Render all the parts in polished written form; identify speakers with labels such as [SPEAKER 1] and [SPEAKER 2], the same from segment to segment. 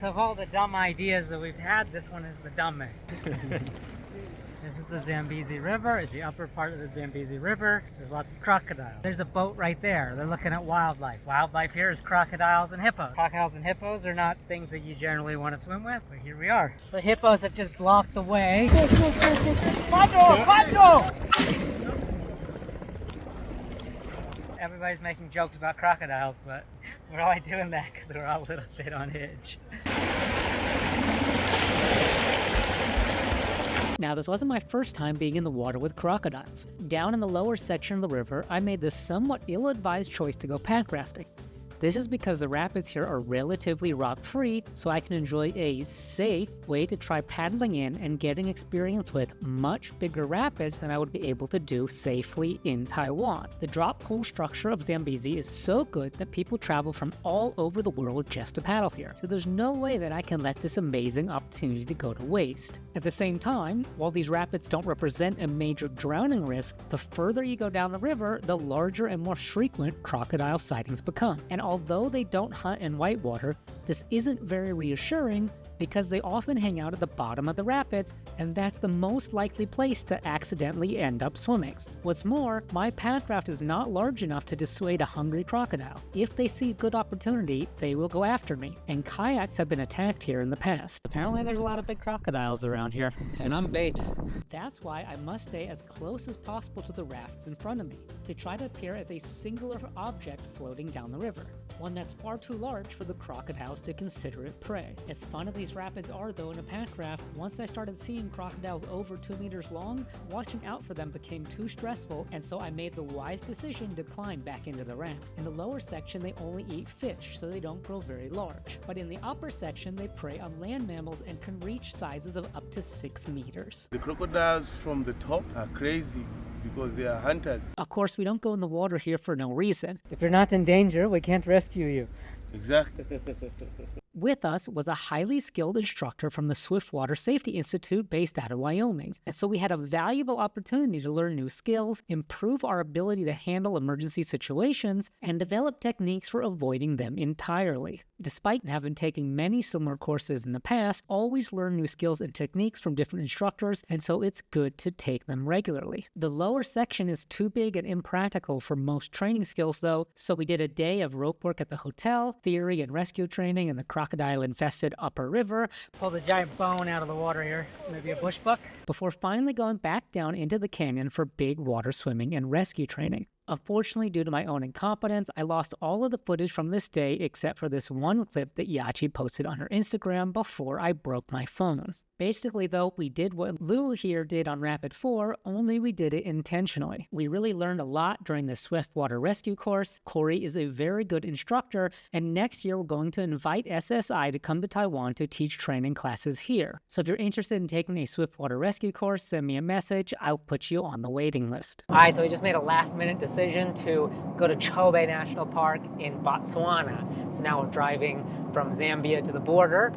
[SPEAKER 1] Of all the dumb ideas that we've had, this one is the dumbest. This is the Zambezi River. It's the upper part of the Zambezi River. There's lots of crocodiles. There's a boat right there. They're looking at wildlife. Wildlife here is crocodiles and hippos. Crocodiles and hippos are not things that you generally want to swim with, but here we are. The hippos have just blocked the way. Everybody's making jokes about crocodiles, but we're only doing that because we're all a little bit on edge. Now, this wasn't my first time being in the water with crocodiles. Down in the lower section of the river, I made the somewhat ill-advised choice to go pack rafting. This is because the rapids here are relatively rock-free, so I can enjoy a safe way to try paddling in and getting experience with much bigger rapids than I would be able to do safely in Taiwan. The drop pool structure of Zambezi is so good that people travel from all over the world just to paddle here, so there's no way that I can let this amazing opportunity to go to waste. At the same time, while these rapids don't represent a major drowning risk, the further you go down the river, the larger and more frequent crocodile sightings become. And although they don't hunt in whitewater, this isn't very reassuring because they often hang out at the bottom of the rapids, and that's the most likely place to accidentally end up swimming. What's more, my pack raft is not large enough to dissuade a hungry crocodile. If they see a good opportunity, they will go after me, and kayaks have been attacked here in the past. Apparently there's a lot of big crocodiles around here, and I'm bait. That's why I must stay as close as possible to the rafts in front of me, to try to appear as a singular object floating down the river, one that's far too large for the crocodiles to consider it prey. As fun as these rapids are though in a pack raft, once I started seeing crocodiles over 2 meters long, watching out for them became too stressful, and so I made the wise decision to climb back into the raft. In the lower section they only eat fish, so they don't grow very large. But in the upper section they prey on land mammals and can reach sizes of up to 6 meters.
[SPEAKER 2] The crocodiles from the top are crazy because they are hunters.
[SPEAKER 1] Of course, we don't go in the water here for no reason. If you're not in danger, we can't rescue you.
[SPEAKER 2] Exactly.
[SPEAKER 1] With us was a highly skilled instructor from the Swiftwater Safety Institute based out of Wyoming. And so we had a valuable opportunity to learn new skills, improve our ability to handle emergency situations, and develop techniques for avoiding them entirely. Despite having taken many similar courses in the past, always learn new skills and techniques from different instructors, and so it's good to take them regularly. The lower section is too big and impractical for most training skills though, so we did a day of rope work at the hotel, theory and rescue training in the crocodile-infested upper river. Pull the giant bone out of the water here, maybe a bush buck, before finally going back down into the canyon for big water swimming and rescue training. Unfortunately, due to my own incompetence, I lost all of the footage from this day except for this one clip that Yachi posted on her Instagram before I broke my phone. Basically, though, we did what Lou here did on Rapid 4, only we did it intentionally. We really learned a lot during the Swiftwater Rescue course. Corey is a very good instructor, and next year we're going to invite SSI to come to Taiwan to teach training classes here. So if you're interested in taking a Swiftwater Rescue course, send me a message. I'll put you on the waiting list. All right, so we just made a last-minute decision to go to Chobe National Park in Botswana. So now we're driving from Zambia to the border.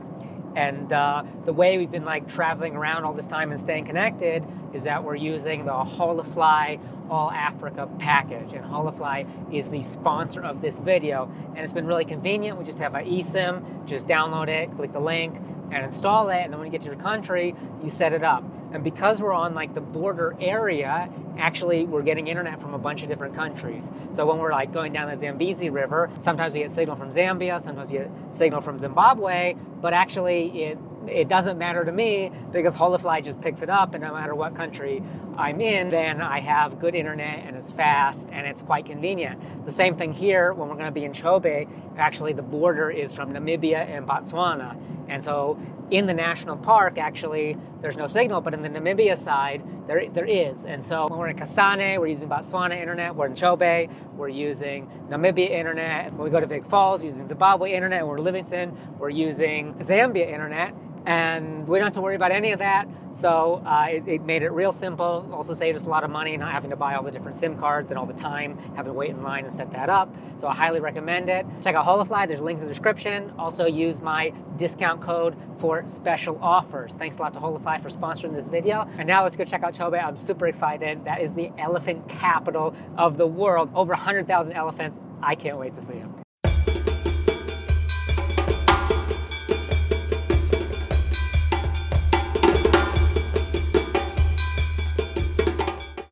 [SPEAKER 1] And the way we've been traveling around all this time and staying connected is that we're using the Holafly All Africa package. And Holafly is the sponsor of this video. And it's been really convenient. We just have an eSim, just download it, click the link, and install it. And then when you get to your country, you set it up. And because we're on the border area, actually we're getting internet from a bunch of different countries. So when we're going down the Zambezi River, sometimes we get signal from Zambia, sometimes we get signal from Zimbabwe, but actually it doesn't matter to me because Holafly just picks it up, and no matter what country I'm in, then I have good internet and it's fast and it's quite convenient. The same thing here when we're going to be in Chobe. Actually, the border is from Namibia and Botswana. And so in the national park, actually, there's no signal, but in the Namibia side, there is. And so when we're in Kasane, we're using Botswana internet. We're in Chobe, we're using Namibia internet. When we go to Big Falls, we're using Zimbabwe internet. When we're in Livingston, we're using Zambia internet. And we don't have to worry about any of that. So it made it real simple. Also saved us a lot of money, not having to buy all the different SIM cards and all the time, having to wait in line and set that up. So I highly recommend it. Check out Holafly, there's a link in the description. Also use my discount code for special offers. Thanks a lot to Holafly for sponsoring this video. And now let's go check out Chobe. I'm super excited. That is the elephant capital of the world. Over 100,000 elephants. I can't wait to see them.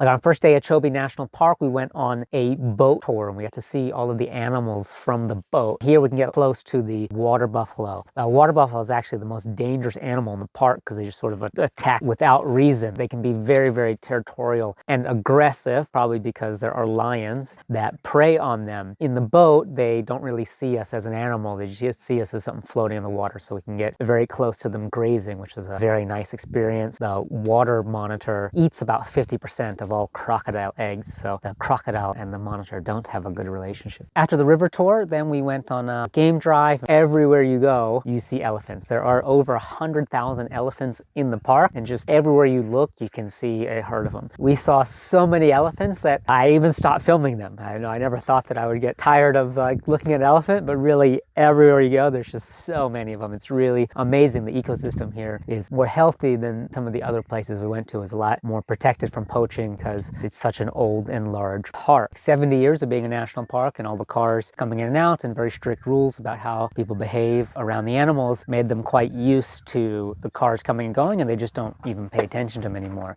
[SPEAKER 1] Like on our first day at Chobe National Park, we went on a boat tour and we got to see all of the animals from the boat. Here we can get close to the water buffalo. Water buffalo is actually the most dangerous animal in the park because they just sort of attack without reason. They can be very, very territorial and aggressive, probably because there are lions that prey on them. In the boat, they don't really see us as an animal. They just see us as something floating in the water, so we can get very close to them grazing, which is a very nice experience. The water monitor eats about 50% of all crocodile eggs, so the crocodile and the monitor don't have a good relationship. After the river tour, then we went on a game drive. Everywhere you go, you see elephants. There are over 100,000 elephants in the park, and just everywhere you look, you can see a herd of them. We saw so many elephants that I even stopped filming them. I never thought that I would get tired of looking at an elephant, but really everywhere you go, there's just so many of them. It's really amazing. The ecosystem here is more healthy than some of the other places we went to. It's a lot more protected from poaching because it's such an old and large park. 70 years of being a national park and all the cars coming in and out and very strict rules about how people behave around the animals made them quite used to the cars coming and going, and they just don't even pay attention to them anymore.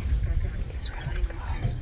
[SPEAKER 1] It's really close.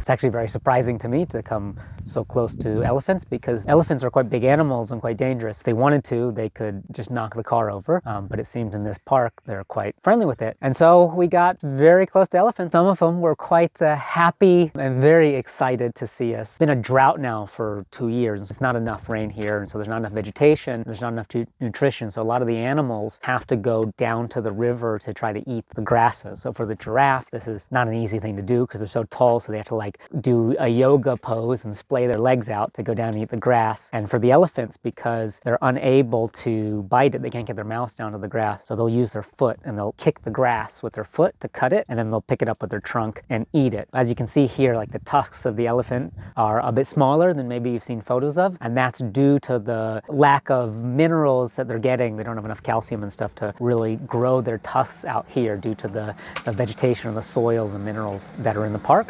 [SPEAKER 1] It's actually very surprising to me to come so close to elephants because elephants are quite big animals and quite dangerous. If they wanted to, they could just knock the car over, but it seems in this park they're quite friendly with it. And so we got very close to elephants. Some of them were quite happy and very excited to see us. It's been a drought now for 2 years. It's not enough rain here, and so there's not enough vegetation, there's not enough nutrition, so a lot of the animals have to go down to the river to try to eat the grasses. So for the giraffe, this is not an easy thing to do because they're so tall, so they have to do a yoga pose and splay their legs out to go down and eat the grass. And for the elephants, because they're unable to bite it, they can't get their mouths down to the grass, so they'll use their foot and they'll kick the grass with their foot to cut it, and then they'll pick it up with their trunk and eat it. As you can see here, the tusks of the elephant are a bit smaller than maybe you've seen photos of, and that's due to the lack of minerals that they're getting. They don't have enough calcium and stuff to really grow their tusks out here due to the vegetation and the soil and the minerals that are in the park.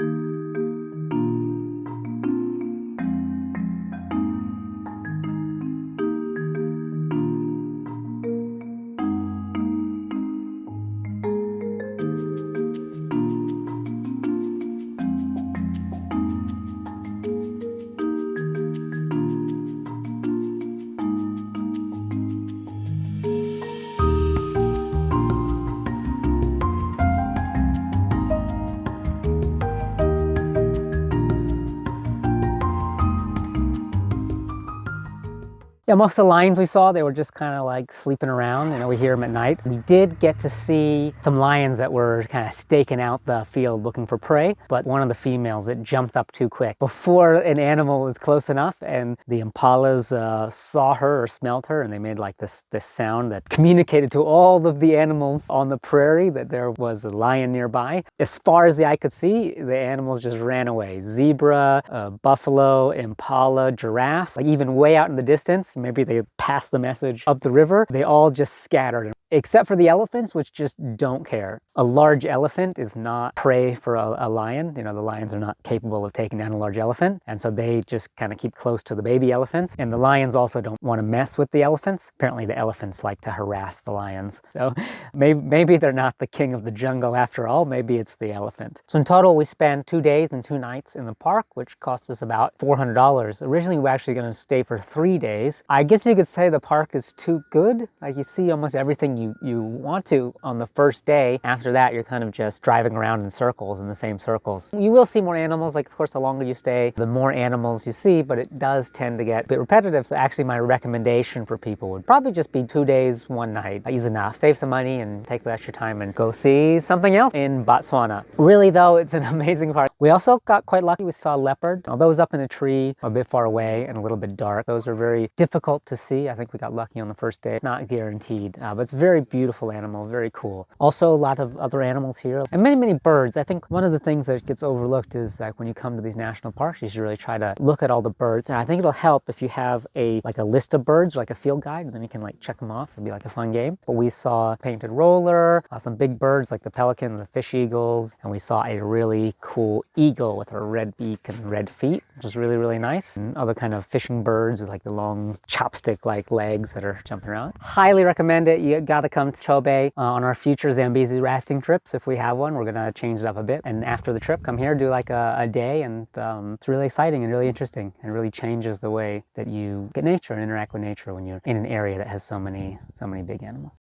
[SPEAKER 1] Yeah, most of the lions we saw, they were just kind of sleeping around. We hear them at night. We did get to see some lions that were kind of staking out the field looking for prey, but one of the females, it jumped up too quick before an animal was close enough, and the impalas saw her or smelled her, and they made this sound that communicated to all of the animals on the prairie that there was a lion nearby. As far as the eye could see, the animals just ran away. Zebra, buffalo, impala, giraffe, even way out in the distance. Maybe they passed the message up the river. They all just scattered, except for the elephants, which just don't care. A large elephant is not prey for a lion. The lions are not capable of taking down a large elephant, and so they just kind of keep close to the baby elephants. And the lions also don't want to mess with the elephants. Apparently the elephants like to harass the lions. So maybe they're not the king of the jungle after all. Maybe it's the elephant. So in total, we spent 2 days and 2 nights in the park, which cost us about $400. Originally, we were actually going to stay for 3 days. I guess you could say the park is too good. You see almost everything you want to on the first day. After that, you're kind of just driving around in circles, in the same circles. You will see more animals. Of course, the longer you stay, the more animals you see, but it does tend to get a bit repetitive. So actually, my recommendation for people would probably just be 2 days, 1 night. Easy enough. Save some money and take the extra time and go see something else in Botswana. Really, though, it's an amazing park. We also got quite lucky. We saw a leopard. Although it was up in a tree a bit far away and a little bit dark, those are very difficult to see. I think we got lucky on the first day. Not guaranteed, but it's a very beautiful animal, very cool. Also, a lot of other animals here and many, many birds. I think one of the things that gets overlooked is when you come to these national parks, you should really try to look at all the birds. And I think it'll help if you have a list of birds, or a field guide, and then you can check them off. It'd be a fun game. But we saw painted roller, some big birds like the pelicans, the fish eagles, and we saw a really cool eagle with her red beak and red feet, which is really, really nice. And other kind of fishing birds with like the long chopstick-like legs that are jumping around. Highly recommend it. You gotta come to Chobe on our future Zambezi rafting trips. If we have one, we're gonna change it up a bit. And after the trip, come here, do like a day, and it's really exciting and really interesting, and really changes the way that you get nature and interact with nature when you're in an area that has so many big animals.